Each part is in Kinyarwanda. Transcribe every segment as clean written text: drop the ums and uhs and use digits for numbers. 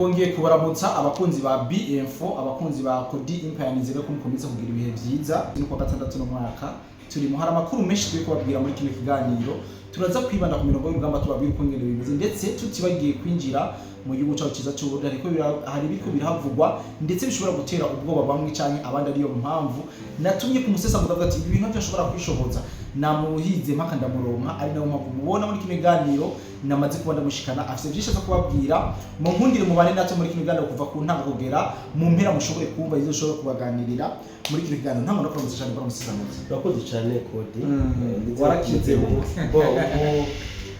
Bongeye kubaramutsa abakunzi ba BInfo, abakunzi ba Kodi Empire, nizere ko mukomeza kugira ibihe byiza. Ni kwa gatandatu no mwaka turimo hari amakuru menshi turi kubabwira muri kino kiganiro. Turaza kwibanda ku mirongo y'urugamba tubabwira uko ngene bimeze, ndetse tutibagiye kwinjira mu gihugu cyacu cyiza cy'u Burundi, ariko hari biko biravugwa ndetse bishobora gutera ubwoba bamwe cyane abandi. Ariyo mpamvu natumye ku musesa mudavuga ati ibintu byashobora kwishoboza, namuhize mpaka ndamuronka. Ari nawo mpamvu mubona muri kino kiganiro namaze kuba ndamushikana, afite byinshi zo kubabwira. Mu nkundire mubane natwe muri kino kiganiro kuva ku ntango kugera mu mpera, mushobore kumva izo ushobora kubaganirira muri kino kiganiro. Nta muntu akomeza cyane kwa musesa muzi. Urakoze cyane Kodi. Warakize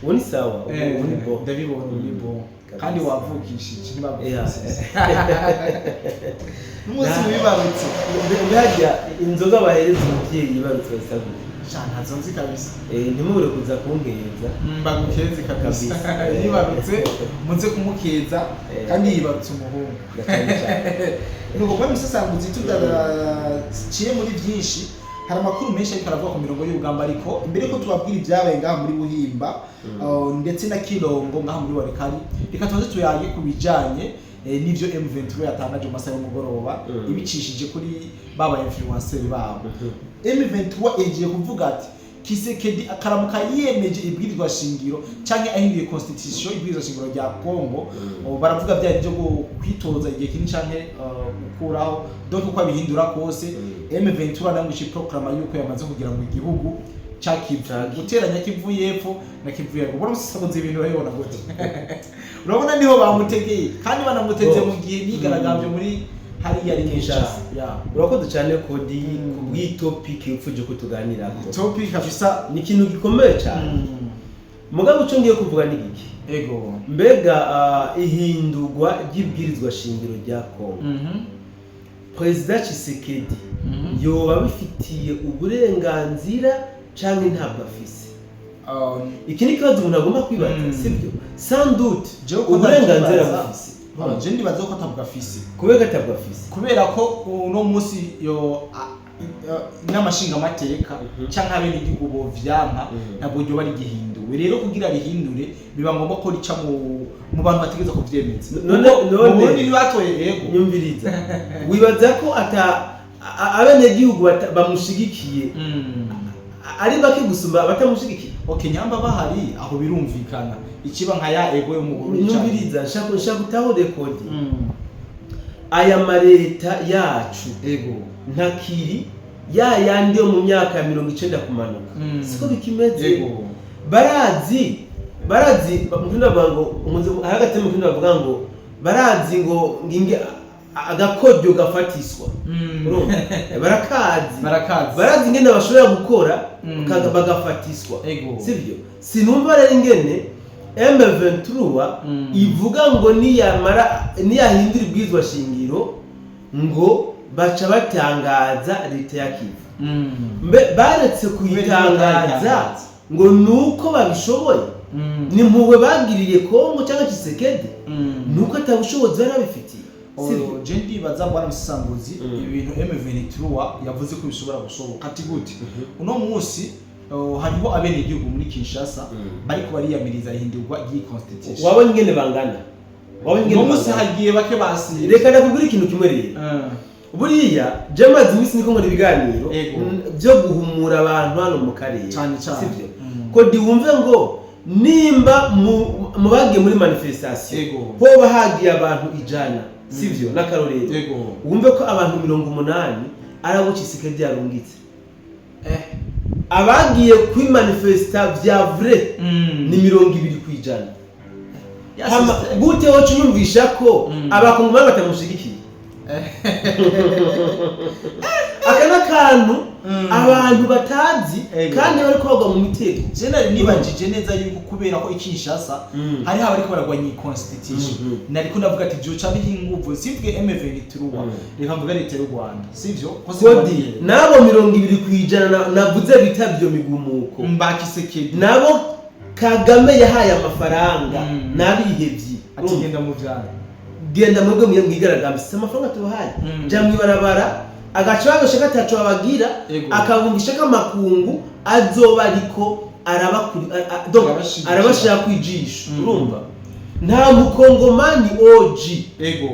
ubu ni sawa, ubu ni bo. Ndabibona ni bo. Kandi wavukishije ntibabufise. N'umunsi wibarutse. Mbega inzoga bahereza umubyeyi yibarutse basabwe. Cyane nzi kabisa. Ntimubure kuza kunkeza. Mbagukeze kabisa. Yibarutse munze kumukeza kandi yibarutse umuhungu. Nuko kwa musasanguzi tudaciye muri byinshi. Hari amakuru menshi ariko aravuga ku mirongo y'urugamba, ariko imbere ko tubabwira ibyabaye ngaha muri Buhimba ndetse na Kirongo ngaha muri Warekari, reka tuze tuyaye ku bijanye n'ivyo M23 yatangaje mu masaha y'umugoroba ibicishije kuri baba influencer babo. M23 yagiye kuvuga ati Kisekedi akaramuka yiyemeje ibwirizwa shingiro canke ahinduye constitution, ibwirizwa shingiro rya Kongo, baravuga bya byo kwitoza igihe kinini canke gukuraho donc uko abihindura kose. M23 nangushi proclama yuko yamaze kugira ngo igihugu cyakivu guteranya Kivu y'epfo na Kivu ya ruguru. Musabuze ibintu urabona gute? Urabona niho bamutegeye kandi banamuteze mu gihe nigaragambye muri hariya ari Kinshasa. Urakoze cyane Kodi kubwi topic ufuje ko tuganira ko. Topic kabisa ni ikintu gikomeye cyane. Mugabo cyo ngiye kuvuga ni iki? Ego. Mbega ihindurwa ry'ibwirizwa shingiro rya Kongo. President Tshisekedi yoba bifitiye uburenganzira cyangwa ntabwo afise? Iki ni kibazo umuntu agomba kwibaza, sibyo? Sans doute uburenganzira bufise. Je ndibaza ko atabwa afise. Kubera atabwa afise. Kubera ko uno munsi yo n'amashinga amateka cyangwa abene igihugu bo vyampa ntabwo ryo bari gihinduwe. Rero kugira rihindure biba ngombwa ko rica mu bantu bategeza kuvyemeza. None ni batoye yego nyumviriza. Wibaza ko abene igihugu bamushigikiye ari bake gusumba batamushigikiye? Okay, nyamba bahari aho birumvikana. Ikiba nka ya ego yo muguru cyane. Nyumviriza nshaka gutaho Kodi. Aya mareta yacu ego ntakiri ya yandi yo mu myaka 90 kumanuka. Siko bikimeze. Ego barazi mukunda bango hagati mukunda bavuga ngo barazi ngo nginge agakodyo gafatiswa. Urumva barazi ngene bashobora gukora bagafatiswa, sivyo? Sinumva rero ingene M23 ivuga ngo niyahindura ibwirizwa shingiro ngo baca batangaza leta ya Kivu. Baretse kuyitangaza ngo nuko babishoboye. Ni mpuwe bagiriye Kongo cyangwa Tshisekedi nuko atabushobozi barabifitiye. Je ndibaza bwana musanguzi ibintu M23 yavuze ko bishobora gushoboka. Ati gute? Uno munsi hariho abene igihugu muri Kinshasa bari ko bariyamiriza ihindurwa ry'i constitution. Wabonye ngene bangana? Uno munsi hagiye bake basi. Reka ndakubwira ikintu kimwe rero. Buriya jamazi imisi niko ngo ibiganiro byo guhumura abantu hano mu karere, sivyo? Kodi wumve ngo nimba mu bagiye muri manifestation hoba hagiye abantu ijana, sivyo? N'akarorero wumve ko abantu 80 arabo Tshisekedi yarungitse. Abagiye kwi manifesta vya vrai ni 20% gute wo cyumvisha ko abakongomani batamushigikiye? Akana kantu abantu batazi kandi bari kwagwa mu mitego. Jenali nibajije neza yuko kubera ko Kinshasa hari haba ariko baragwanya constitution. Nariko ndavuga ati byo cyane inguvu sivwe M23 reka mvuga leta y'u Rwanda, sivyo? Kodi nabo 20% navuze bitabyo migumuko Mbakisekedi nabo Kagame yahaye amafaranga nabihevyi ati genda mu vyana genda mwebwe mwigaragambye amafaranga tubahaye jamwe barabara agacaga shaka tacu abagira akabungisha kamakungu azoba ariko arabashaka kwijisha. Urumva nta mukongomani OG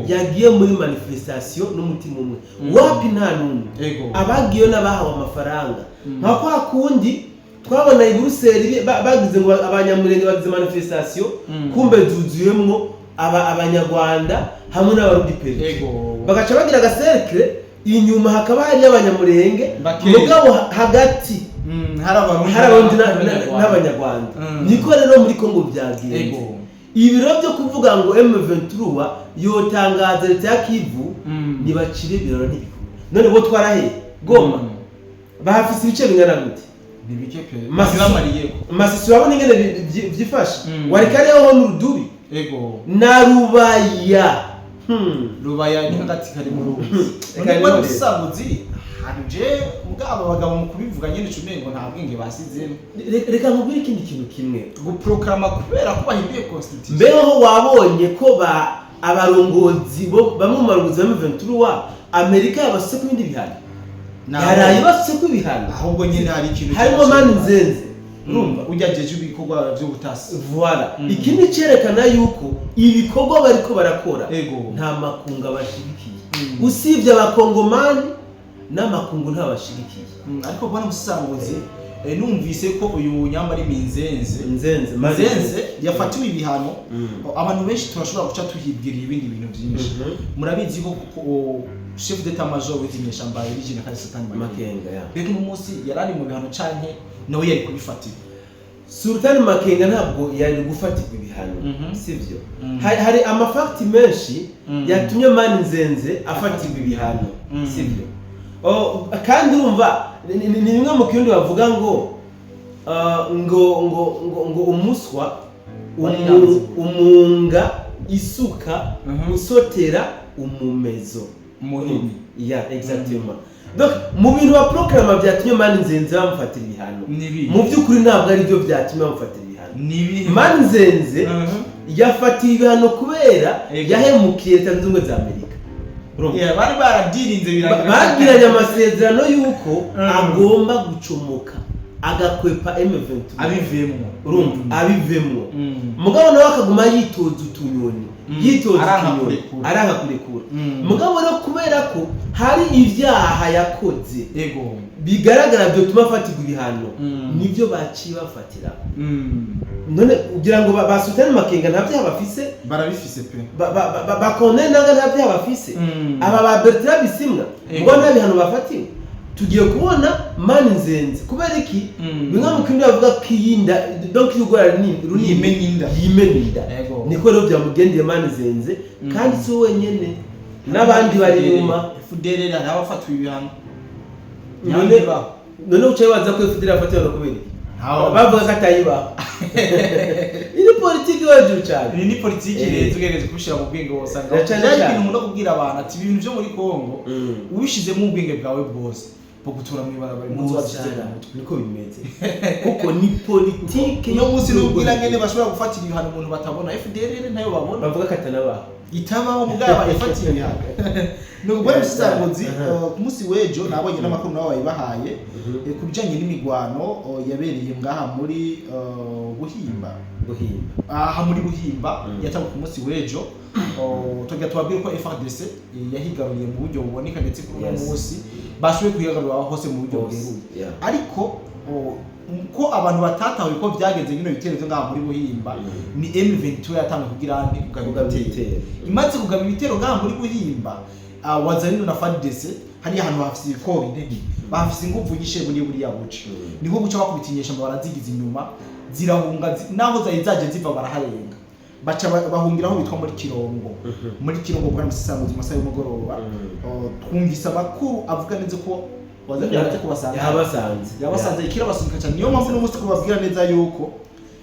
yagiye muri manifestation n'umutima umwe wapi nta numwe abagiye n'abahawe amafaranga nka kwa kundi twabona i Bruxelles bagize ngo abanyamurenge bagize manifestation kumbe zuzuyemwo abanyarwanda hamwe n'abarundi pere bagaca bagira agacercle inyuma hakaba hari abanyamurenge mugabo hagati hari abarundi n'abanyarwanda niko rero muri Kongo byagiye ibiro byo kuvuga ngo M23 yotangaza leta ya Kivu nibacire ibiro ntibikuru none bo twarahe Goma bahafise ibice bingana gute nibike pe masisi wabona ingene byifashe warikareho n'urudubi na Rubaya ni hagati kari mu ruzi none musanguzi hanje mugabo bagabo mu kubivuga nyene cumengo nta bwenge basize reka nkubwire ikindi kintu kimwe guprograma kubera ko bahinduye constitution mbeho wabonye ko abarongozi bamwe mu barongozi ba M23 Amerika yabasutse ku bindi bihano yaraye basutse ku bihano ahubwo nyene hari ikintu harimo mani nzenze urumva ujajeje ibikorwa byo butasi voilà ikindi cerekana yuko ibikorwa bariko barakora nta makunga bashigikiye usibye abakongomani n'amakungu ntabashigikiye ariko bwana musanguzi numvise ko uyu nyamari Nzenze yafatiwe ibihano abantu benshi turashobora guca tuhibwira ibindi bintu byinshi murabizi ko chef d'état major w'izinyesha mbaye Regina Kalisatani Makenga bego umunsi yarari mu bihano canke nawe yari kubifatira Sultan Makenga ntabwo yari gufatirwa ibihano sivyo hari amafakti menshi yatumye mani Nzenze afatirwa ibihano sivyo kandi urumva ni bimwe mu kindi bavuga ngo umuswa umunga isuka usotera umumezo munini exactement donc mu bintu ba proclama byatumye mani Nzenze bamufatira ibihano mu by'ukuri ntabwo ari byo byatumye bamufatira ibihano mani Nzenze yafatiye ibihano kubera yahemukiye Leta Zunze Ubumwe za Amerika bari baradirinze bagiranye amasezerano yuko agomba gucomoka agakwepa M23 abivemo mugabo nawe akaguma yitoza utunyoni aranga kurekura mugabo rero kubera ko hari ibyaha yakoze bigaragara byo tuma afatirwa ibihano nibyo baciye bafatira none ugira ngo basutane Makenga nta byaha bafise barabifise pe bakone nanga nta byaha bafise aba ba Bertrand Bisimwa ngo nta bihano bafatiwe tugiye kubona mani Nzenze kubera iki bimwe mu kindi bavuga kiyinda donc yugora yimeninda niko rero byamugendeye mani Nzenze kandi so wenyene n'abandi bari nyuma FDLR n'abafatiwe ibihano none ucaye waza ko FDLR afatiwe no kubera bavuga ko atayiba ini politiki wajuru cyane ni politiki rero tugereze kushira mu bwenge wose cyane ibintu no kubwira abantu ati ibintu byo muri Kongo ubishizemo ubwenge bwawe bwose gutura mu ibarabara mu nzira niko bimeze kuko ni politiki no musi n'ubwira ngene bashobora gufatira ibihano umuntu batabona FDLR nayo babona bavuga katanabaho itabaho mugaba yafatiye ibihano no bwo musanguzi ku musi wejo nabonye n'amakuru nawe bayibahaye kubijanye n'imigwano yabereye ngaha muri Buhimba aha muri Buhimba yatabuka ku musi wejo tugiye tubabwira ko FARDC yahigaruriye mu buryo buboneka ndetse kuri uwo musi bashoboye kuyigarura hose mu buryo bweruye ariko ko abantu batatawe ko byagenze bino bitero byo ngaha muri Buhimba ni M23 yatangiye kugira andi kugaba ibitero imaze kugaba ibitero ngaha muri Buhimba wazanino na FARDC hari ahantu bafise ibikori ndege bafise ingufu nyishe buri ya buce niko guca bakubitinyesha ngo barazigiza inyuma zirahunga naho zaje ziva baraharenga baca bahungiraho bitwa muri Kirongo kwa musanguzi masaye y'umugoroba twumvise amakuru avuga neza ko wazanye kubasanga yabasanze ikira basubika cyane niyo mpamvu n'umunsi kubabwira neza yuko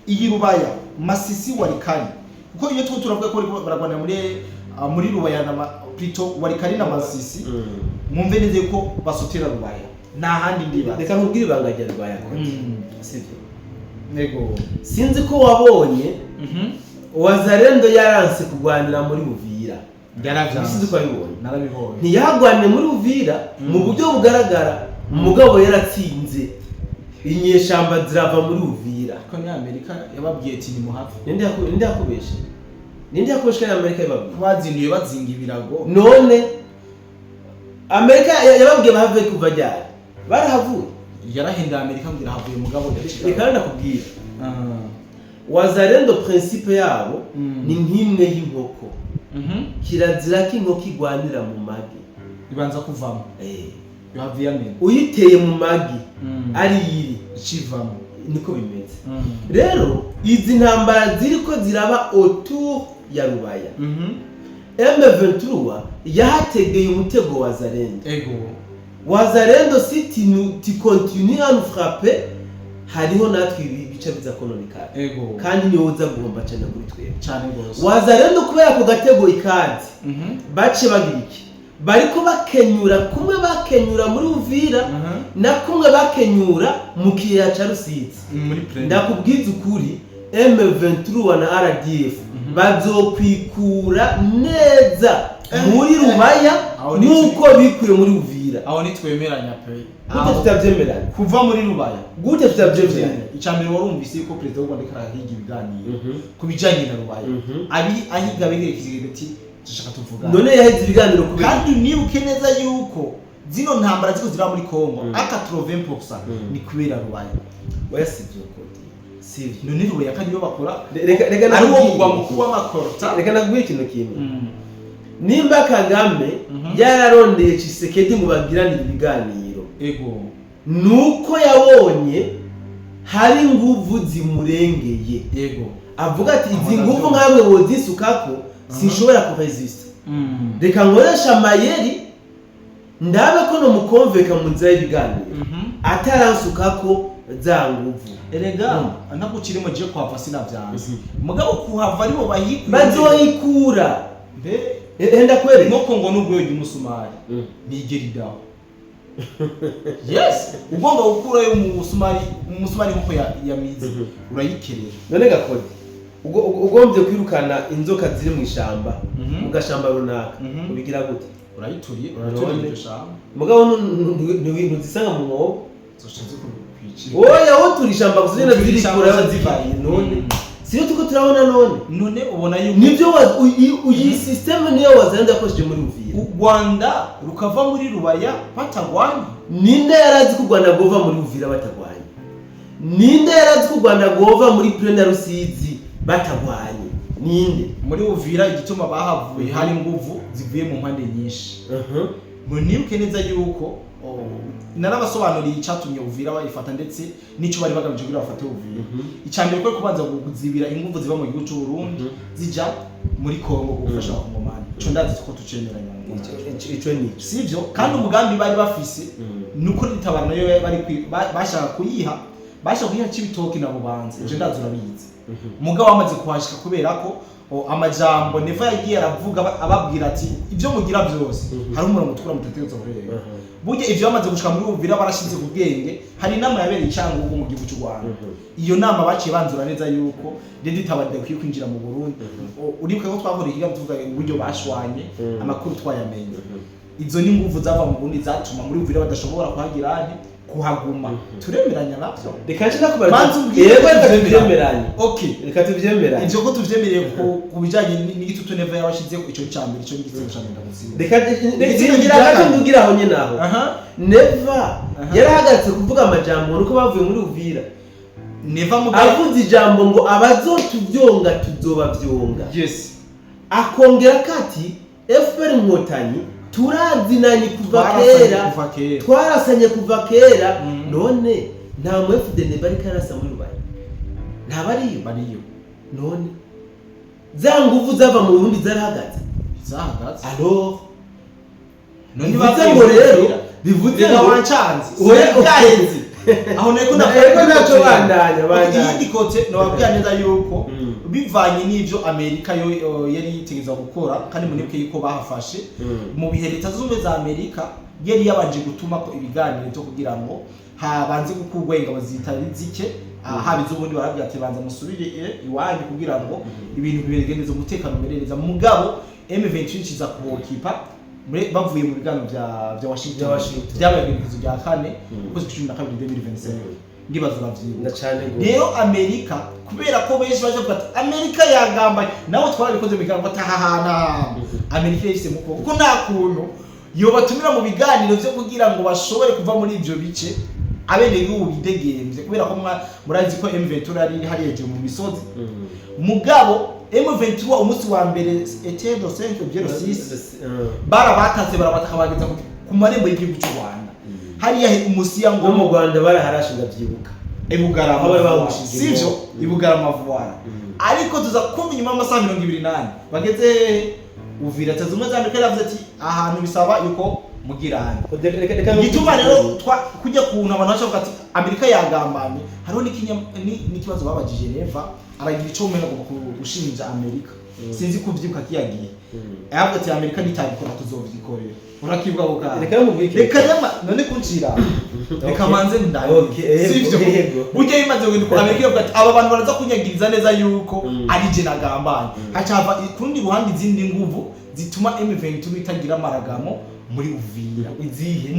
iyi Rubaya Masisi Warikari kuko iyo turavuga ko baragwana muri Rubaya na Plito Warikari na Masisi mwumve neza yuko basotera Rubaya nta handi ndiba reka nkubwire ibanga rya Rubaya sivyo sinzi ko wabonye Wazalendo yaranse kugwanira muri Uvira sinzi ko abibonye narabibonye ntiyagwanire muri Uvira mu buryo bugaragara umugabo yaratsinze inyeshamba zirava muri Uvira ko ni Amerika yababwiye ati ni muhafi ninde yakubeshe ninde yakoshwe Amerika ibabwiye bazinduye bazinga ibirago none Amerika yababwiye bahave kuva ryari barahavuye yarahinda Amerika ngira havuye mugabo reka nakubwira Wazalendo principe yabo ni nk'imwe y'inkoko kirazira ko inkoko igwanira mu magi ibanza kuvamo yavuye amenya uyiteye mu magi ari yiri ikivamo niko bimeze rero izi ntambara ziriko ziraba autour ya Rubaya M23 yahategeye umutego wa Wazalendo Wazalendo si tu continues à nous frapper hariho natwe ibice biza kononekara kandi niyo uza guhomba cyane kuri twebwe cyane gose Wazalendo kubera ko gatego ikazi bace bagiriki bariko bakenyura kumwe bakenyura muri Uvira na kumwe bakenyura mu kiyaya ca Rusizi ndakubwiza ukuri M23 na RDF bazokwikura neza muri Rubaya nuko bikuye muri Uvira aho nitwemeranya pe gute tutavyemeranya kuva muri Rubaya gute tutavyemeranya icambere warumvise yuko president w'u Rwanda karahiga ibiganiro kubijanye na Rubaya abi ahiga begerekeje ati dushaka tuvuga none yaheze ibiganiro kubera kandi nibuke neza yuko zino ntambara ziko zira muri Kongo aka 80% ni kubera Rubaya wayasivye kodi sivyo none Rubaya kandi yo bakora reka ari wo mugwa mukuru w'amakorta reka nagwe ikintu kimwe nimba Kagame yararondeye Tshisekedi ngo bagirane ibiganiro nuko yabonye hari nguvu zimurengeye avuga ati izi nguvu nkamwe wozisukako sinshobora kuresista reka nkoresha amayeri ndabe ko no mukonveka mu nzira y'ibiganiro ataransukako za nguvu erega ntabwo kirimo je kwava sinavyanze mugabo kuhava aribo bazoyikura enda kwere nkoko ngo nubwo yo umusumari nigeridaho yes ugomba gukura yo umusumari nkoko ya mizi urayikerera none gakode ugombye kwirukana inzoka ziri mu ishamba mu gashamba runaka ubigira gute urayituriye iryo shamba mugabo ntuzisanga mu mwobo zoshinze kwicira oya wo turi ishamba kuzina ziri kura zivaye none siyo tuko turabona none ubona yuko nibyo uyi system niyo Wazalendo yakoresheje muri Uvira u Rwanda rukava muri Rubaya batagwanye ninde yarazi ku Rwanda gova muri Uvira batagwanye ninde yarazi ku Rwanda gova muri Plaine Rusizi batagwanye ninde muri Uvira igituma bahavuye hari nguvu zivuye mu mpande nyinshi nibuke neza yuko narabasobanuriye icyatumye Uvira bayifata ndetse nico bari bagamije kugira bafate Uvira icambere ko kubanza kuzibira inguvu ziva mu gihugu cy'u Burundi zija muri Kongo gufasha abangomani cyo ndazi ko tucemeranya ico ni sivyo kandi umugambi bari bafise nuko ritabara nayo bari bashaka kuyiha Cibitoke na Bubanza je ndazi urabizi mugabo wamaze kuhashika kubera ko amajambo neva yagiye aravuga ababwira ati ibyo mugira byose hari umuntu mutukura mutategetse kureba burya ivyo bamaze gushika muri Uvira barashize ku bwenge hari inama yabereye icyangugu mu gihugu cy'u Rwanda iyo nama baciye banzura neza yuko Lady Tabade kwiye kwinjira mu Burundi uribuka ko twavuriye ikiga tuvuga uburyo bashwanye amakuru twayamenye izo ni nguvu zava mu Burundi zatuma muri Uvira badashobora kuhagira kuhaguma turemeranya navyo reka nshaka kubaza yego tuvyemeranye okay reka tuvyemeranye ivyo ko tuvyemereye kubijanye n'igitutu neva yabashize ico cyambere ico n'igitsina cyane ndagusiba reka ngira gato ndugira aho nyene aho neva yarahagaritse kuvuga amajambo nuko bavuye muri Uvira neva mu avuze ijambo ngo abazotuvyonga tuzobavyonga yes akongera kati FPR Inkotanyi turazinanye kuva kera twarasanye kuva kera none nta mu FDN bari karasa muri Rubaya nta bariyo none za nguvu zava mu Burundi zarahagaze alors none bavuze rero bivuze ngo wancanze yahenze aho neko naco bandanya igikote no babwira neza yuko bivanye n'ivyo Amerika yo yari yitegeza gukora kandi munebwe yuko bahafashe mu bihe leta z'ubumwe za Amerika yari yabanje gutuma ko ibiganiro byo kugira ngo habanze gukugwenga bazitari zike habize ubundi barabwira ati banza musubire iwanyu kugira ngo ibintu bibegeneze umutekano merereza mugabo M23 kiza kuhokipa bavuye mu biganiro bya Washington byabaye ibizo bya kane uko 12 2027 ndibazo bavyibuka rero Amerika kubera ko benshi baje kuvuga ati Amerika yagambanye nawe twarabikoze bigango atahahana Amerika yifise mu kuko nta kuntu yo batumira mu biganiro byo kugira ngo bashobore kuva muri ibyo bice abene y'ubu bidegemvye kubera ko murazi ko M23 ari hari eje mu misozi mugabo M23 umunsi wa mbere était de 5,6 barabatase barabatakabageza ku marembo y'igihugu cy'u Rwanda hariya umusiya ngo mu Rwanda baraharashinga byibuka Ibugarama aho bawushije sivyo Ibugarama vuara ariko tuza kumva nyuma y'amasaha 28 bageze Uvira tazumwe za Amerika yavuze ati ahantu bisaba yuko mugirana gituma rero kujya kuntu abantu bacha ati Amerika yagambanye hariho n'ikibazo babaje Geneva aragira ico umena gushinja Amerika sinzi kuvyibuka kiyagiye yavuze ati Amerika nitabikora tuzovyikorera urakivuga ko reka yama none kuncira reka manze ndaye sivyo bujye imaze ngo Amerika yavuga ati aba bantu baraza kunyagiriza neza yuko ari je nagambanye hacava kurundi ruhande izindi nguvu zituma M23 itagira maragamo muri Uvira izihe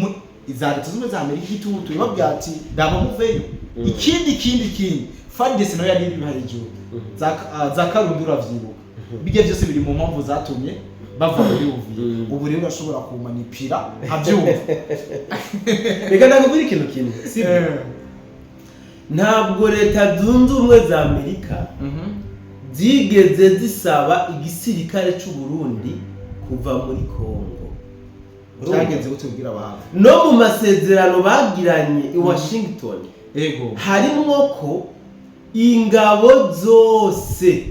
izari tuzumwe za Amerika itutu ibabya ati ndaba muveyo ikindi FARDC no yari bihari igihugu za Karundura vyibuka bige byose biri mu mpamvu zatumye bava muri Uvira ubu rero bashobora kumanipira habyumva reka ndakubwira ikintu kimwe ntabwo leta zunze ubumwe za Amerika zigeze zisaba igisirikare cy'u Burundi kuva muri Kongo cyagenze gutubwira abantu no mu masezerano bagiranye i Washington ego harimo ko ingabo zose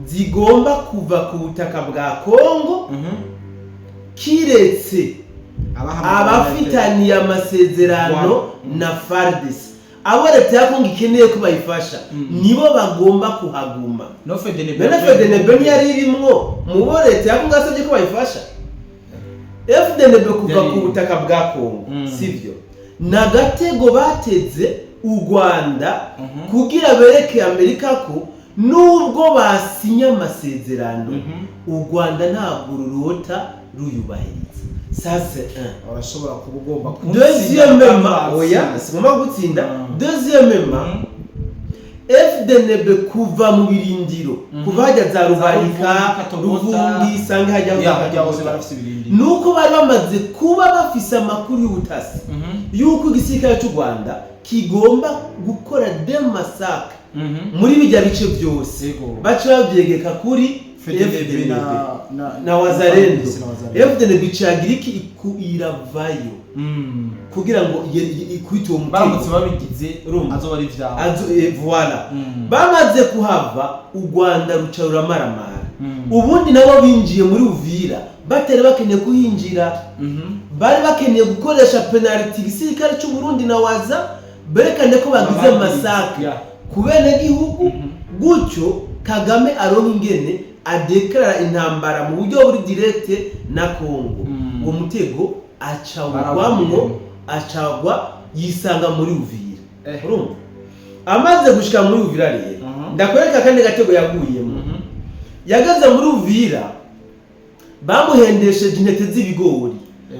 zigomba kuva ku butaka bwa Kongo kiretse abafitaniye amasezerano na FARDC abo leta ya Kongo ikeneye ko bayifasha nibo bagomba kuhaguma no FDNB yari irimwo mu bo leta ya Kongo asabye ko bayifasha FDNB kuva ku butaka bwa Kongo sivyo nagatego bateze u Rwanda kugira bereke Amerika ko nubwo basinya amasezerano u Rwanda ntabwo rurota ruyubahiriza sase urashobora kubugomba deuxièmement oya simama gutsinda deuxièmement FDNB kuva mu birindiro kuva hajya za Rubarika Ruvungi sange hajya hose barafise ibirindiro nuko bari bamaze kuba bafise amakuru y'ubutasi yuko igisirikare cy'u Rwanda kigomba gukora massacre muri bijya bice byose baca babyegeka kuri FDNB na Wazalendo FDNB bicagira iki iravayo kugira ngo ikwite uwo mutego baramutse babigize azoba ari vyaho voilà bamaze kuhava u Rwanda ruca ruramaramara ubundi nabo binjiye muri Uvira batera bakeneye kuhinjira bari bakeneye gukoresha penalty gisirikare cy'u Burundi na Waza berekane ko bagize massacre kubene gihugu gutyo Kagame aronka ingene adeklara intambara mu buryo buri direct na Kongo uwo mutego acagwa yisanga muri Uvira urumva amaze gushika muri Uvira rero ndakwereka kandi gatego yaguyemo yagaze muri Uvira bamuhendesheje intete z'ibigori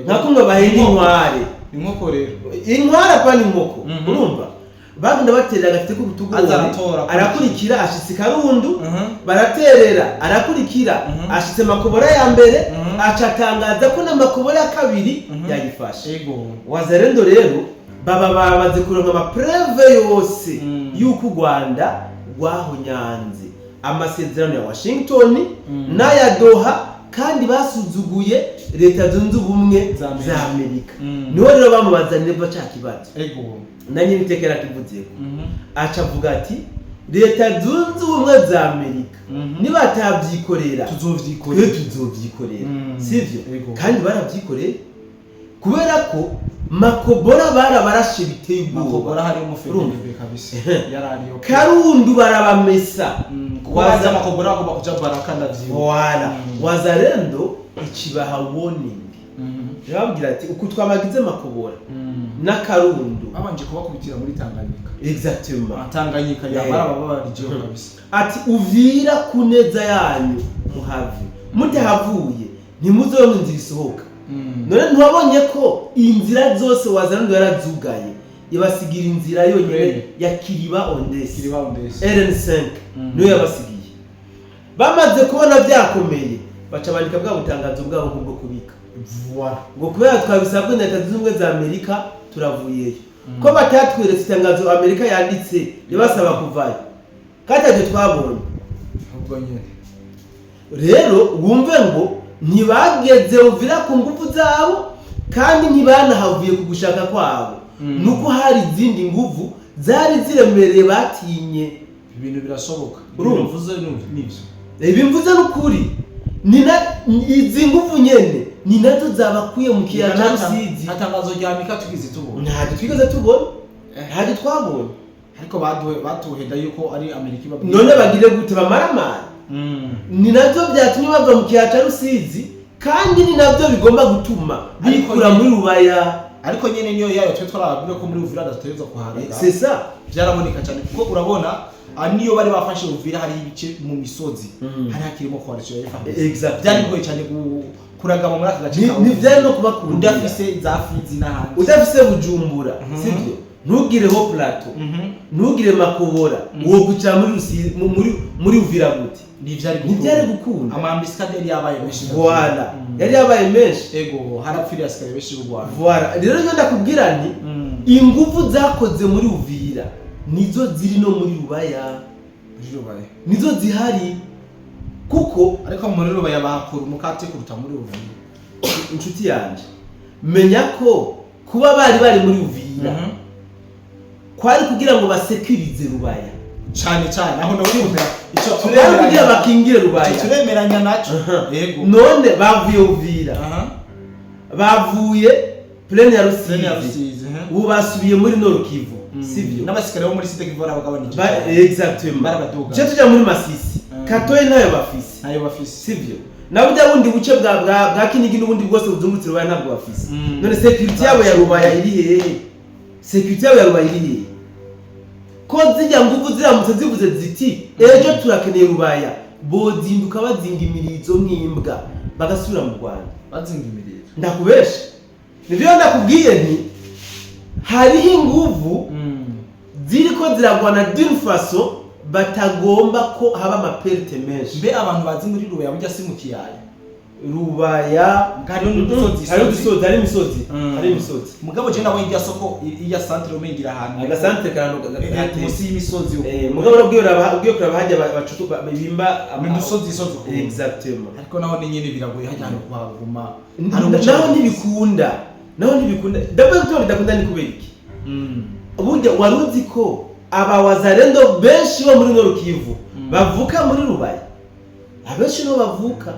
nka kumwe bahenda inkware inkoko rero inkware apana inkoko urumva bagenda baterera agafite ku butugu arakurikira ashitse Karundu baraterera arakurikira ashitse Makobora ya mbere acatangaza ko n'Amakobora ya kabiri yayifashe Wazalendo rero babaze kuronka amapreve yose y'uko u Rwanda rwahonyanze amasezerano ya Washington n'aya Doha kandi basuzuguye leta zunze ubumwe za Amerika niho rero bamubazanire baca kibazo nanye nitekera kivuze aca avuga ati leta zunze ubumwe za Amerika niba atabyikorera tuzovyikorera sivyo kandi barabyikoreye kubera ko Makobora barabarashe biteye ubwoba Makobora hari umufedebe kabisa yarariyo Karundu barabamesa waza Makobora agomba kuja baraka ndavyiba wala Wazalendo ikibaha warning yababwira ati uko twabagize Makobora na Karundu abanje kubakubitira muri Tanganyika exactement Tanganyika yabara babarije kabisa ati Uvira kuneza yanyu muhavi mutahavuye ntimuzone inzira isohoka none ntwabonye ko inzira zose Wazalendo yarazugaye ibasigira inzira yonyine ya Kiriba Ondesi RN5 niyo yabasigiye. Bamaze kubona byakomeye baca bandika bwa butangazo bwabo bwo kubika ngo kubera twabisabwe na Leta Zunze Ubumwe za Amerika turavuyeyo ko batatweretse itangazo Amerika yanditse ibasaba kuvayo kataje twabonye ubwo nyine. Rero wumve ngo ntibageze Uvira ku ngufu zabo kandi ntibanahavuye ku gushaka kwabo nuko hari izindi nguvu zari ziremereye batinye. Ibintu birashoboka urumvuze n'ibyo ibimvuze n'ukuri izi nguvu nyene ni nazo zabakwiye mu kiyaga cya Rusizi. Hatangazo rya Amerika tugize tubona ntabwo twigeze tubona ntabwo twabona ariko batuhenda yuko ari Amerika ibabwiye. None bagire gute bamaramara ni navyo byatumye bava mu kiyaga cya Rusizi kandi ni navyo bigomba gutuma bikura muri Rubaya. Ariko nyene niyo yayo twe twarababwiye ko muri Uvira dategerezwa kuharaga. C'est ça byaraboneka cyane kuko urabona niyo bari bafashe Uvira hari ibice mu misozi hari hakirimo coalition ya FARDC. Exact. Byari bigoye cyane kuragama muri aka gace ni byari no kubakunda udafise za Fizi n'ahandi udafise Bujumbura sibyo ntugireho Plateau ntugire Makobora wo guca muri Rusizi muri Uvira gute ntibyari gukunda. Amambiskade yari yabaye menshi voilà yari yabaye menshi ego harapfiriye asikare benshi b'u Rwanda. Voilà rero ngenda kubwira nti ingufu zakoze muri Uvira nizo ziri no muri Rubaya nizo zihari kuko ariko muri Rubaya bakora umukate kuruta muri Uvira. Inshuti yanje menya ko kuba bari muri Uvira kwari kugira ngo basekurize Rubaya cyane aho nawe kumera ico turebe kugira bakingire Rubaya turemeranya naco. Yego none bavuye Uvira bavuye Plaine ya Rusizi ubu basubiye muri Nord Kivu sivyo n'abasikare bo muri Sud Kivu barabagabanyije exactement je tujya muri Masisi Katoyi nayo bafise sivyo nawe ujya bundi buce bwa Kinigi n'ubundi bwose buzungutse Rubaya ntabwo bafise. None security yabo ya Rubaya iri hehe? Security yabo ya Rubaya iri hehe? Ko zijya nguvu ziramutse zivuze ziti ejo turakeneye Rubaya bozinduka bazinga imirizo nk'imbwa bagasubira mu Rwanda bazinga imirizo. Ndakubesha nivyo ndakubwiye nti hariho inguvu ziriko ziragwana d'une façon batagomba ko haba amaperte menshi. Mbe abantu bazi muri Rubaya burya si mu kiyaya Rubaya hari n'udusozi hari imisozi mugabo je nawe irya soko iya centre umengira ahantu aga centre kanano musi y'imisozi mugabo ubwiye kuraba hajya bacutu bimba imisozi exactement. Ariko naho ni nyine biragoye hajya hano kuhaguma naho ntibikunda dabwe gutoro bidakunda ni kubera iki burya waruzi ko aba wazalendo benshi bo muri Nord Kivu bavuka muri Rubaya abenshi no bavuka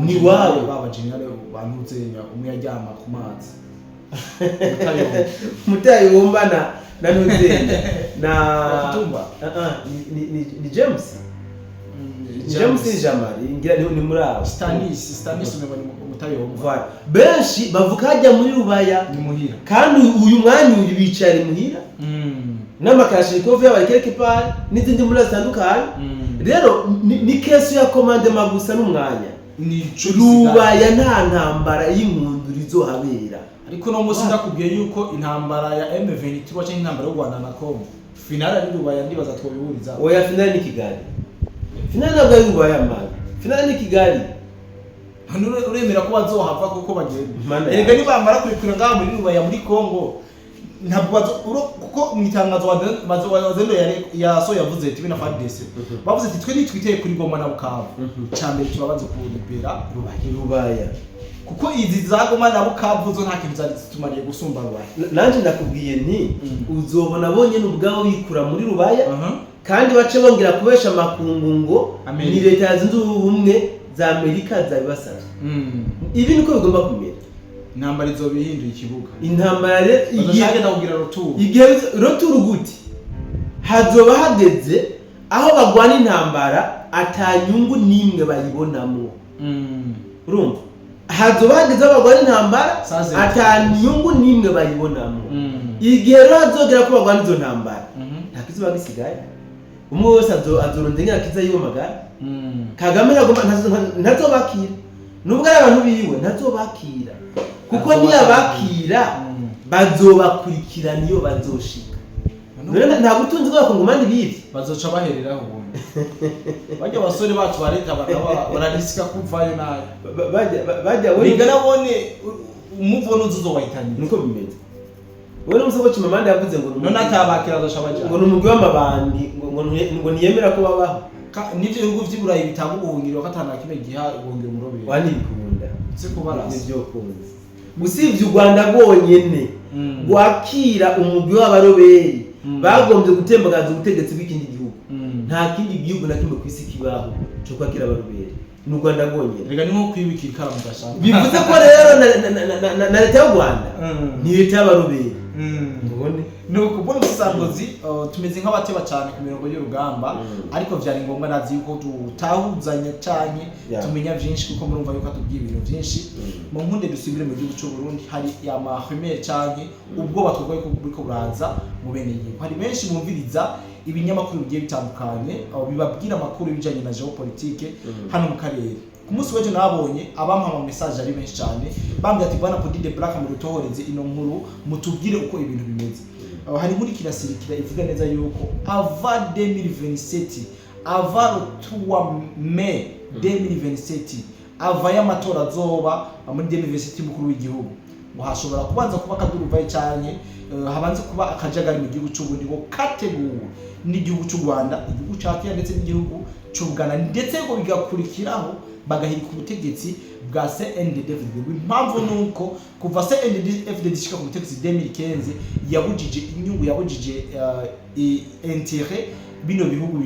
ni wabo baba generale bantuze umwe yajyama ku mazi mutayomba na nuze na kutumba ni James ni Jamari ngira ni muri abo Stanis umwe mutayomba benshi bavuka hajya muri Rubaya ni muhira kandi uyu mwanya uri bicare muhira n'amakashirikovu y'abari quelque part n'izindi muri zitandukanye. Rero ni kesu ya commandement gusa n'umwanya Rubaya nta ntambara y'impundu rizohabera. Ariko no musi ndakubwiye yuko intambara ya M23 cyangwa intambara y'u Rwanda na Congo finale ari Rubaya ndibaza twobihuriza. Oya finale ni Kigali. Finale ntabwo ari Rubaya mali. Finale ni Kigali. Hano uremera ko bazohava kuko bagenda. Erega ni bamara kurikura ngaho muri Rubaya muri Congo ntabwo kuko mwitangazo wazendo ya so yavuze ati bina FARDC bavuze ati twe nitwiteye kuri Goma na Bukavu cyambere tubabanze kuribera Rubaya kuko izi za Goma na Bukavu zo nta kintu zatumariye gusumba Rubaya. Nanje ndakubwiye nti uzobona bonye n'ubwabo bikura muri Rubaya kandi bace bongera kubesha makungu ngo ni Leta Zunze Ubumwe za Amerika zabibasaba. Ibi niko bigomba kumera. Intambara izobihinduye ikibuga. Intambara rero igihe ndabwira ruturu. Igihe ruturu gute? Hazoba hageze aho bagwana intambara atanyungu nimwe bayibonamo. Urumva? Hazoba hageze aho bagwana intambara atanyungu nimwe bayibonamo. Igihe rero hazogera ko bagwana izo ntambara. Ntakizuba gisigaye. Umwe wese azorondera kiza yiwe magara. Kagame ntazobakira. Nubwo ari abantu biwe ntazobakira. Kuko niya bakira bazobakurikirana iyo bazoshika. Nta butunzi bw'abakongomani bibi bazoca bahereraho ubundi. Bajya abasore bacu bareka bararisika kuvayo nayo. Bajya Riga nabone umuvono uzo wahitanye. Nuko bimeze. Wowe n'umusoko Chimamanda yavuze ngo none atabakira azoshabaje. Ngo numugwi w'amabandi ngo ntiyemera ko babaho. Nivyo bihugu vy'Iburayi bitanga ubuhungiro katana kimwe giha ubuhungiro mu robere. Wani bikunda. Se kubarasa. Nivyo kunze. Usivye u Rwanda bwonyene gwakira umugwi w'abaroberi bagombye gutembagaza ubutegetsi bw'ikindi gihugu. Nta kindi gihugu na kimwe kwisi kibaho cyo kwakira abaroberi. N'u Rwanda bwonyene. Rega ni nko kwibikira ikaramu gashaka. Bivuze ko rero na leta y'u Rwanda ni leta y'abaroberi. Mbone nuko bwo musangozi tumeze nk'abateba cyane ku mirongo y'urugamba ariko vyari ngombwa nazi yuko tutahuzanya cyane tumenya byinshi kuko murumva yuko atubwiye ibintu byinshi mu nkunde dusubire mu gihugu cy'u Burundi hari ya mahemere cyane ubwo batubwiye ko buriko buraza mu bene yiwe hari benshi bumviriza ibinyamakuru bigiye bitandukanye bibabwira amakuru bijanye na geopolitique hano mu karere. Ku munsi w'ejo nabonye abampa message ari benshi cyane bambye ati bwana Kodi de Black mu rutohoreze ino nkuru mutubwire uko ibintu bimeze. Hari muri kirasirikira ivuga neza yuko ava 2027 ava 3 Mai 2027 ava y'amatora azoba muri 2027 mukuru w'igihugu ngo hashobora kubanza kuba kaduruvaye cyane habanze kuba akajagari mu gihugu cy'u Burundi ngo kateguwe n'igihugu cy'u Rwanda igihugu cyakiya ndetse n'igihugu cy'u Uganda ndetse ngo bigakurikiraho bagahirika ubutegetsi bwa CNDD-FDD. Impamvu nuko kuva CNDD-FDD shika ku butegetsi 2015 yabujije inyungu yabujije intérêt bino bihugu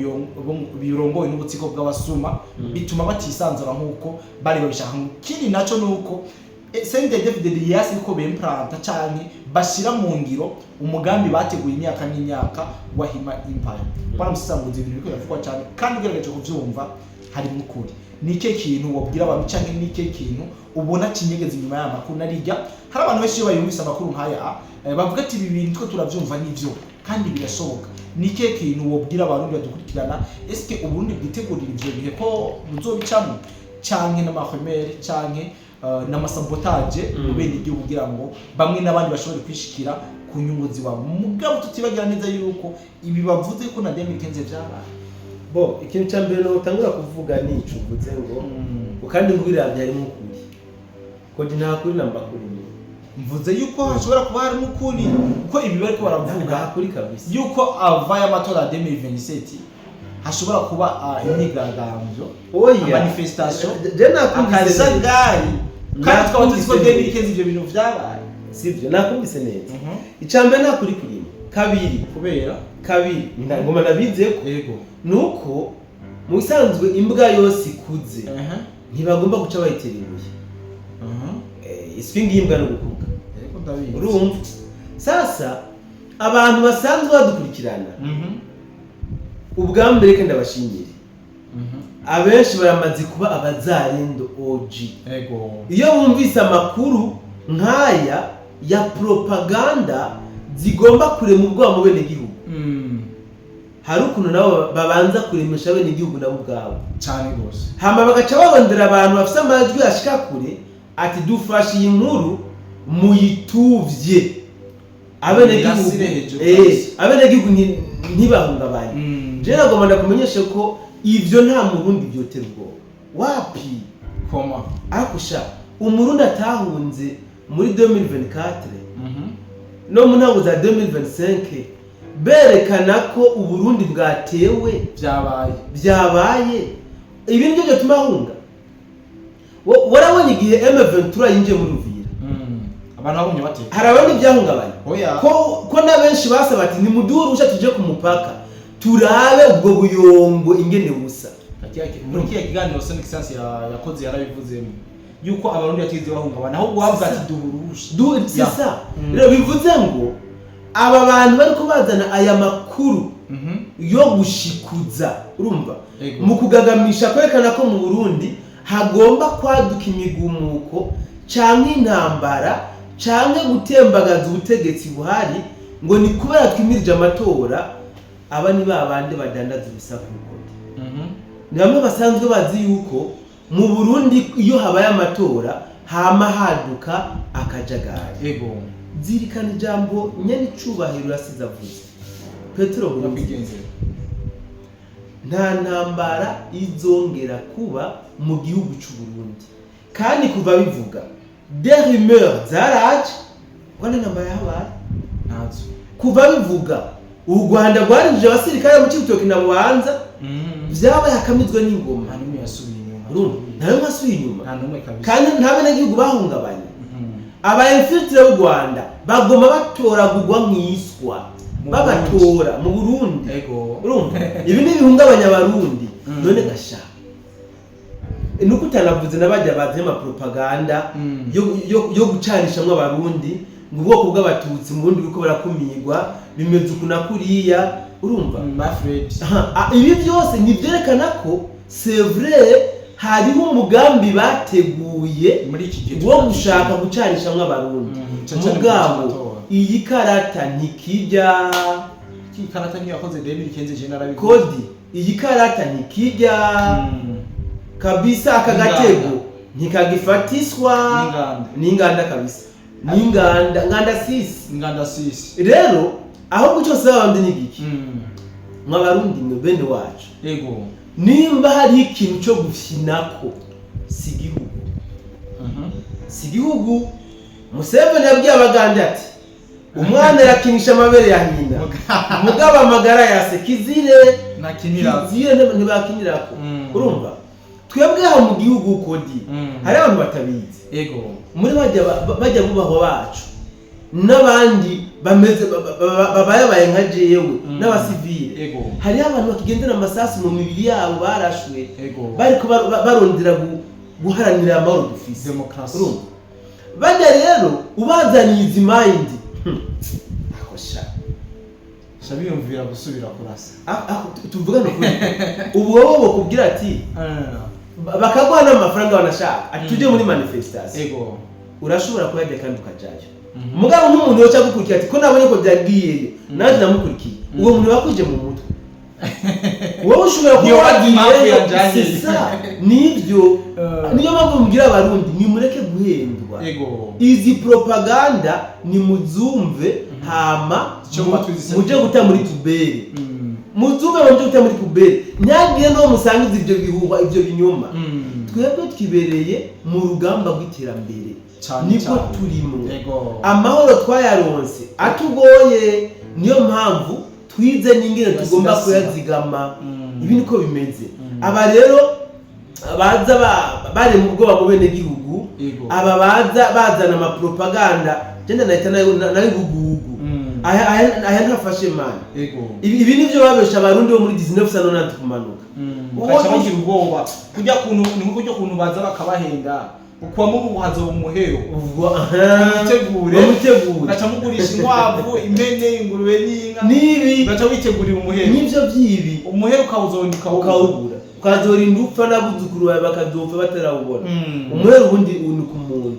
birongoye n'ubutsiko bw'abasuma bituma batisanzura nkuko bari babishaka. Kindi naco nuko CNDD-FDD yasi ko bempranta cyane bashira mu ngiro umugambi bateguye imyaka n'imyaka wa Hima Empire. Bana musanguze ibintu biko yavugwa cyane kandi ugerageje kuvyumva hari mukuri. Nike kintu wabwira abantu cyangwa nike kintu ubona kinyegeza inyuma y'amakuru narijya hari abantu benshi bayumvisa amakuru nkaya bavuga ati ibi bintu twe turavyumva nivyo kandi birashoboka. Nike kintu wabwira abantu badukurikirana eske uburundi bwitegurira ivyo bihe ko muzobicamo canke n'amahemere canke n'amasabotage mu bene igihugu kugira ngo bamwe n'abandi bashobore kwishikira ku nyungu ziwabo. Mugabo tutibagira neza yuko ibi bavuze ko na 2015 byabaye. Bo ikintu cyambere no utangura kuvuga ni icuvuze ngo ukandi ngwirabye ari mukuri Kodi nta kuri namba kuri mvuze yuko hashobora kuba hari mukuri uko ibi bari ko baravuga kuri kabisa yuko ava y'amatora 2027 hashobora kuba imyigaragambyo manifestation je nakumvise gari kandi twaba tuzi ko 2015 ibyo bintu vyabaye sivyo nakumvise neza icambere nta kuri kuri kabiri kubera kabiri ngoma nabize ko yego nuko musanzwe imbwa yose ikuze ntibagomba guca bayiterebuye iswingi imbwa no gukuka yego ndabizi urumva sasa abantu basanzwe badukurikirana ubwambere kandi abashimire abenshi baramaze kuba abazarendo OG yego iyo bumvise amakuru nkaya ya propaganda zigomba kurema ubwoba mu bene gihugu hari ukuntu nabo babanza kuremesha bene igihugu nabo ubwabo cyane gose hama bagaca babondera abantu bafite amajwi ashika kure ati dufashe iyi nkuru muyituvye abene gihugu abene gihugu ntibahungabanye je nagomba ndakumenyesha ko ivyo nta murundi byotera ubwoba wapi koma akusha umurundi atahunze muri 2024 no mu ntango za 2025 berekana ko uburundi bwatewe byabaye ibintu byo tumahunga warabonye igihe M23 yinjiye muri Uvira abantu babonye bate hari abandi byahungabanye ko na benshi basaba ati nimuduru usha tuje ku mupaka turabe ubwo buyongo ingene busa muri kiya kiganiro Sonic Sense yakoze yarabivuzemo yuko abarundi yatize bahungabana ahubwo bavuga ati duhurusha sisa rero bivuze ngo aba bantu bari kubazana aya makuru yo gushikuza urumva mu kugagamisha kwerekana ko mu Burundi hagomba kwaduka imigumuko canke intambara canke gutembagaza ubutegetsi buhari ngo ni kubera twimirije amatora aba ni babande badandaza ibisaku ni bamwe basanzwe bazi yuko mu Burundi iyo habaye amatora hama haduka akajagari zirikana ijambo nyene icubahiro yasize avuze Petero Nkurunziza nta ntambara izongera kuba mu gihugu cy'u Burundi kandi kuva bivuga des rumeurs zaraje kwana ntambara yabaye nazo kuva bivuga u Rwanda rwarinjije abasirikare mu Cibitoke na Bubanza vyabaye akamizwe n'ingoma nta numwe yasubiye inyuma nta numwe asubiye inyuma nta numwe kabisa kandi nta benegihugu bahungabanye aba infiltre b'u Rwanda bagoma batoragurwa mw'iswa babatora mu Burundi urumva ibi ni bihungabanya abarundi none gasha nuko utanavuze nabajya bazema propaganda yo gucanishamwe abarundi ngo ubwoko bw'abatutsi mu Burundi biko barakumirwa bimeze ukuna kuriya urumva ibi byose nivyerekana ko c'est vrai hariho umugambi bateguye muri iki gihe wo gushaka gucanishamwe abarundi mugabo iyi karata ntikijya karata niyo yakoze David Kenze General kodi iyi karata ntikijya kabisa akagatego ntikagifatiswa n'inganda kabisa n'inganda sisi rero aho gucyose babandi nigiki mwabarundi mwe bene wacu yego nimba hari ikintu cyo gufyinako sigihugu Museveni yabwiye abaganda ati umwana yakinisha amabere ya nyina mugabo amagara yase kizire ntibakinirako urumva twebwe aho mu gihugu kodi hari abantu batabizi yego muri bajya bubahwa bacu n'abandi bameze babaye nka jewe n'abasivile hari abantu bakigendera amasasu mu mibiri yabo barashwe bariko barondera guharanira amahoro dufise demokrasi bajya rero ubazaniye izi mind akosha shabiyumvira gusubira kurasa tuvugana kuri ubu wowe kubwira ati bakaguha n'amafaranga wanashaka ati tujye muri manifestation urashobora kuyajya kandi ukajayo mugabo nk'umuntu yoca gukurikira ati ko nabonye ko byagiye naje namukurikiye uwo muntu wakuje mu mutwe wowe ushobora kuba wagiye sisa nibyo niyo mpamvu mbwira abarundi nimureke guhendwa izi propaganda nimuzumve hama muje guta muri tubere muzumve muje guta muri tubere nyagiye no musangiza ibyo bihuha ibyo binyoma twebwe twibereye mu rugamba rw'iterambere niko turimo amahoro twayaronse atugoye niyo mpamvu twize n'ingene tugomba kuyazigama ibi niko bimeze aba rero baza bari mu bwoba mu bene gihugu aba baza bazana ama propaganda genda nahita nayo gugugu aya ntafashe mani ibi nivyo babesha abarundi bo muri 1990 kumanuka ukaca bagira ubwoba kujya kuntu ni nko kuntu baza bakabahenda ukwamo ubuhazo umuhero mutegure gaca mugurisha inkwavu impene ingurube n'inka nibi gaca witegurira umuhero nivyo vyibi umuhero ukawuzondika ukawugura ukazora indupfa n'abuzukuru bawe bakazopfa batarawubona umuhero ubundi uni ku muntu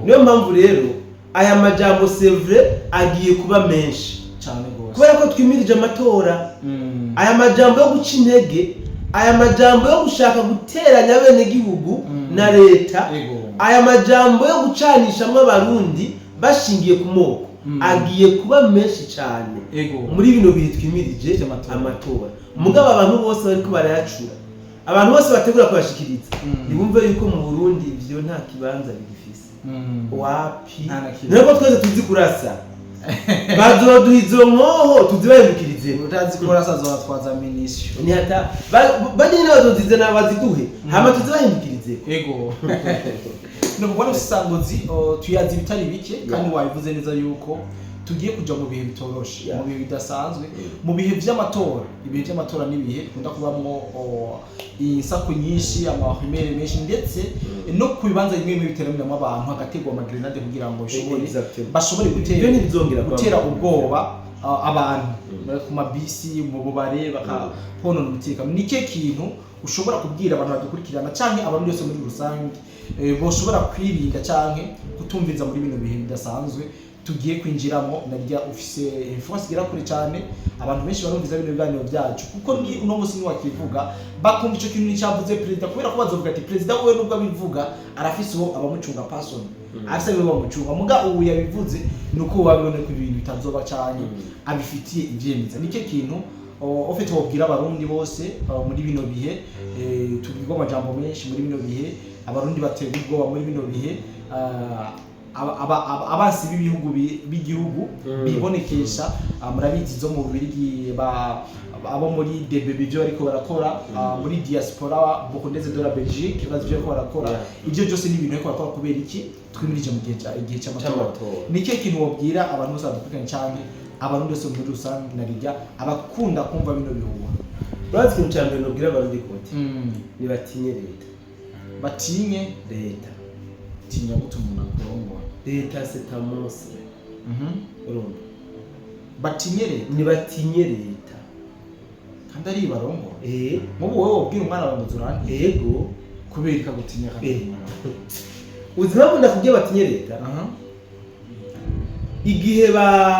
niyo mpamvu rero aya majambo c'est vrai agiye kuba menshi cyane gose kubera ko twimirije amatora aya majambo yo guca intege aya majambo yo gushaka guteranya bene gihugu na leta aya majambo yo gucanishamwe abarundi bashingiye ku moko agiye kuba menshi cyane muri bino bihe twimirije amatora mugabo abantu bose bariko barayacura abantu bose bategura kubashikiriza nibumve yuko mu Burundi ivyo nta kibanza bigifise wapi nako twese tuzi kurasa bazoduhizo mwoho tuzibahindukirize utazi kurasa zotwaza minisio ni hata banyine bazozize nabaziduhe hama tuzibahindukirize no kubona usangozi tuyazi bitari bike kandi wabivuze neza yuko tugiye kuja mu bihe bitoroshe mu bihe bidasanzwe mu bihe vy'amatora ibihe vy'amatora nibihe kunda kubamwo insako nyinshi amahimere menshi ndetse no kubibanza bimwe mu biteramira abantu hagategwa amagrenade kugira ngo bashobore gutera ubwoba abantu ku mabisi mu bubare bakahonona umutekano nike kintu ushobora kubwira abantu badukurikirana canke abantu bose muri rusange boshobora kwirinda canke kutumviza muri bino bihe bidasanzwe tugiye kwinjiramo narya ufise influence gira kure cyane abantu benshi barumviza bino biganiro byacu kuko ni uno munsi ni wakivuga bakumva ico kintu cyavuze president kubera ko bazovuga ati president we nubwo abivuga arafise uwo abamucunga person afise we bamucunga muga ubu yabivuze nuko wabibone ko ibintu bitazoba cyane abifitiye ivyemeza nicyo kintu ofite wobwira abarundi bose muri bino bihe tubwirwa amajambo menshi muri bino bihe abarundi baterwa ubwoba muri bino bihe abasi b'igihugu bibonekesha murabizi zo mu Bubiligi abo muri DBB byo ariko barakora muri diaspora bokondeze de la Belgique bazije ko barakora ibyo byose ni ibintu ariko barakora kubera iki twimirije mu gihe cy'amatora nicyo kintu wobwira abantu bose badukanye cyane abantu bose muri rusange narijya abakunda kumva bino bihuha bazi kintu cyambere nobwira abarundi kote ni batinye leta batinye leta tinya gutumuna kurongo leta c'est un monstre urumva batinye leta ni batinye leta kandi ari barongo mubo wowe wobwira umwana wawe nguzurandi yego kubera gutinya kandi uzima bunda kubye batinye leta igihe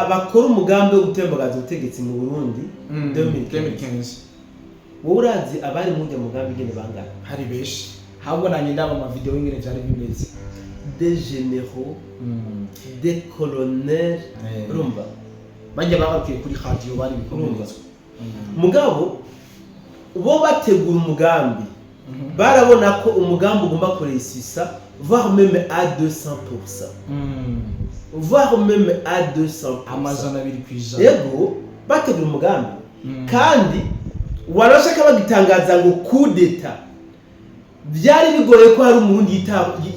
bakora umugambi wo gutembagaza ubutegetsi mu Burundi 2015 wowe urazi abari mu mugambi ngene bangana hari beshi habwo nanye ndaba ama video ngene byari bimeze des généraux des colonels rumba bajya bagarukiye kuri radio bari bikomeza mugabo bo bategura umugambi barabona ko umugambi ugomba kuresisa voire même à 200%. Voire même à 200%. Amazon abiri kwijana. Yego bategura umugambi kandi warashaka bagitangaza ngo coup d'état. Byari bigoye ko hari umuntu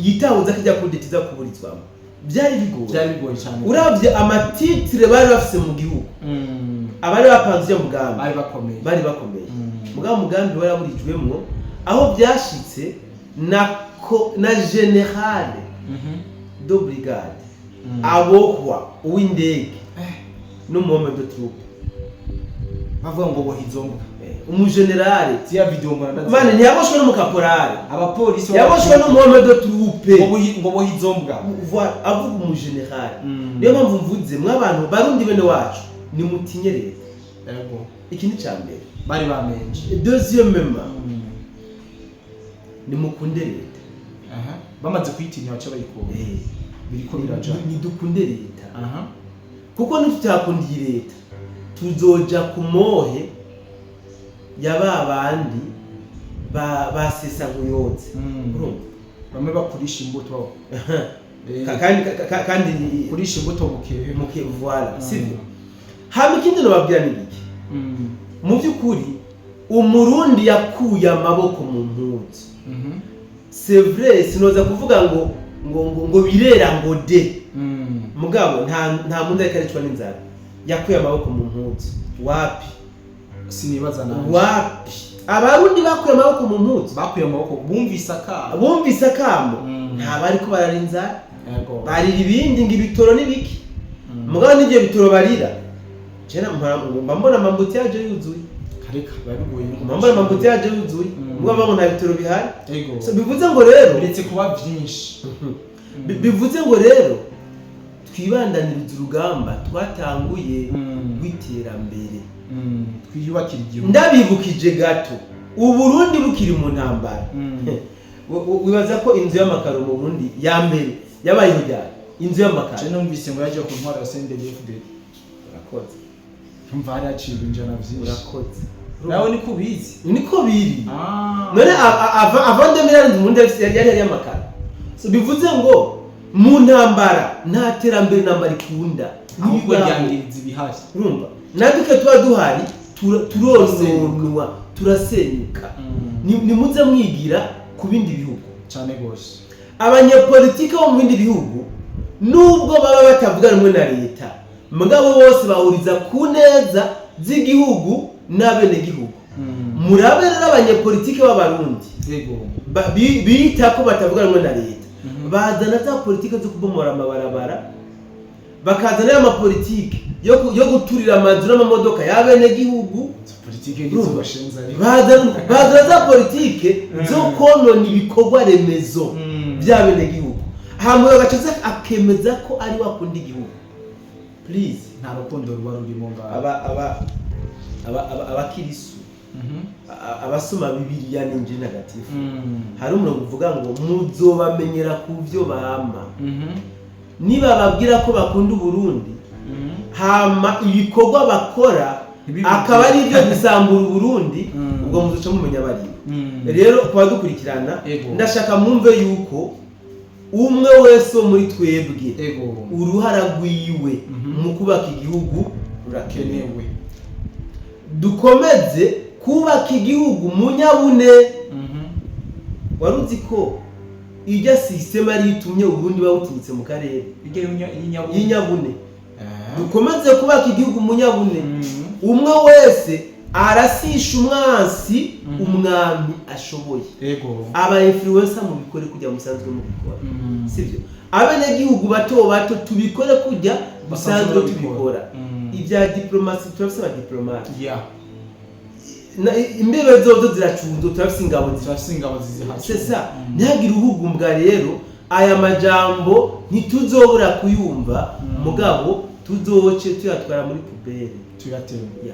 yitahuza kijya coup d'état za kuburizwamo. Byari bigoye cyane. Uravye amatitre bari bafise mu gihugu. Abari bapanze umugambi bari bakomeye. Mugambi waraburijwemwo aho byashitse na general de brigade abohwa uw'indege n'umuhome de troupe bavuga ngo bohizonga umugenerale tiya video mbona mane ntiyaboshwe n'umukaporale abapolisi yaboshwe n'umuhome de troupe ngo bohizombwa voilà avuga umugenerale niyo mpamvu mvuze mw'abantu barundi bene wacu ni mutinye leta yego iki ni cyambere bari bamenje deuxièmement ni mukunde leta bamaze kwitinya baca bayikora biriko biraja ni dukunde leta kuko ntitutakundiye leta tuzoja kumohe yababandi basesa nkuyotse bamwe bakurisha imbuto kandi kurisha imbuto muke voilà sivyo hama ikindi no babwira ni iki mu byukuri umurundi yakuye amaboko mu mpuzu c'est vrai sinoza kuvuga ngo birera ngo de mugabo nta muntu akarecwa n'inzara yakuye amaboko mu mpuzu wapi sinibaza nawe wapi abarundi bakuye amaboko mu mpuzu bakuye amaboko bumvise akamo nta bari ko bararinza barira ibindi ngo ibitoro n'ibiki mugabo n'ibyo bitoro barira cena mbona amambuti yaje yuzuye kareka babigoye mbona amambuti yaje yuzuye mugabo bamwe nta bitoro bihari so bivuze ngo rero biretse kuba byinshi bivuze ngo rero twibandaniriza urugamba twatanguye rw'iterambere twiyubakira igihugu ndabibukije gato uburundi bukiri mu ntambara wibaza ko inzu y'amakaro mu Burundi ya mbere yabayeho ryari inzu y'amakaro je numvise ngo yaje ku ntwara ya CNDD-FDD urakoze umva hari aciye injana byinshi urakoze nawe niko bizi niko biri none avant 2000 mu Burundi yari y'amakaro so bivuze ngo mu ntambara nta terambere nambara ikunda ahubwo ryangiriza ibihari urumva naduke tuba duhari turononwa turasenyuka ni muze mwigira ku bindi bihugu cyane gose abanyepolitike bo mu bindi bihugu nubwo baba batavuga rumwe na leta mugabo bose bahuriza ku neza z'igihugu n'abene gihugu murabe rero abanyepolitike b'abarundi yego bita ko batavuga rumwe na leta bazana za politike zo kubomora amabarabara bakazana amapolitike yo guturira amazu n'amamodoka y'abene gihugu politike y'izobashenza bazana za politike zo konona ibikorwa remezo by'abene gihugu hamwe agacaza akemeza ko ari wakundi igihugu please nta rukundo ruba rurimo ngaho. Abakirisu abasoma Bibiliya n'Injili ntagatifu hari umuntu uvuga ngo muzobamenyera ku byo bama. Niba babwira ko bakunda Uburundi hama ibikorwa bakora akaba ari byo bisambura Uburundi, ubwo muzoca mumenya bari. Rero kwa dukurikirana ndashaka mwumve yuko umwe wese muri twebwe uruhara rwiwe mu kubaka igihugu rurakenewe. Dukomeze kubaka igihugu munyabune. Waruzi ko ijya system ari itumye Uburundi bawutinyitse mu karere y'inyabune. Dukomeze kubaka igihugu munyabune. Umwe wese arasisha umwansi umwami ashoboye. Aba influencer mu bikore kujya musanzwe mu bikora. Sivyo? Abanyagihugu bato tubikore kujya musanzwe tubikora. Ibya diplomasi turafise diplomate. Imbebe zozo ziracunzo turafise ingabo zizihashe. Sesa ntihagire uhugumbwa rero aya majambo ntituzobura kuyumva mugabo tuzoce tuyatwara muri pubere tuyatembe.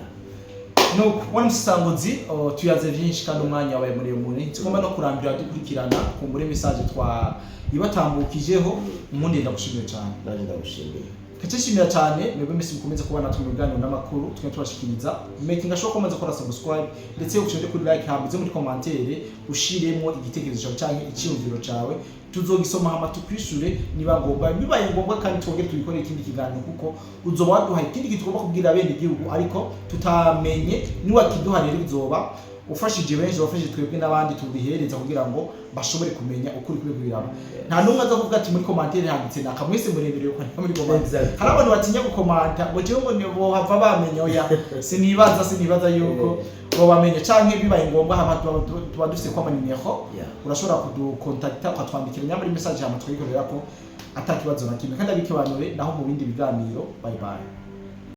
No one sangozi tuyaze byinshi kandi umwanya wabaye muremure. Tugomba no kurambira dukurikirana ku muri message twa ibatambukijeho. Umundi ndagushimiye cyane. Naje ndagushimiye. Kacishimira cyane mwebwe mwese mukomeze kubana tumugana n'amakuru twe tubashikiriza. Making sure komeza kora subscribe ndetse ushobore kuri like hambize muri commentaire ushiremo igitekerezo cyawe cyangwa icyumviro cyawe. Tuzogisoma hama tukwishure niba ngombwa bibaye ngombwa kandi twongere tubikore ikindi kiganiro kuko uzoba waduhaye ikindi kitugomba kubwira bene igihugu ariko tutamenye niwa kiduha rero bizoba ufashije benshi bafashije twebwe n'abandi tubihereza kugira ngo bashobore kumenya ukuri kubiraba. Nta numwe aza kuvuga ati muri commentaire handitse nakamwese muremere ko muri commentaire hari abantu batinya gukomanta ngo je ngo nibo hava bamenya oya sinibaza yuko bo bamenye canke bibaye ngombwa abantu tuba dufise kwa manimero urashobora kudukontakta ukatwandikira nyamara message hama twikorera ko atakibazo na kimwe kandi abikibanure naho mu bindi biganiro. Bye bye.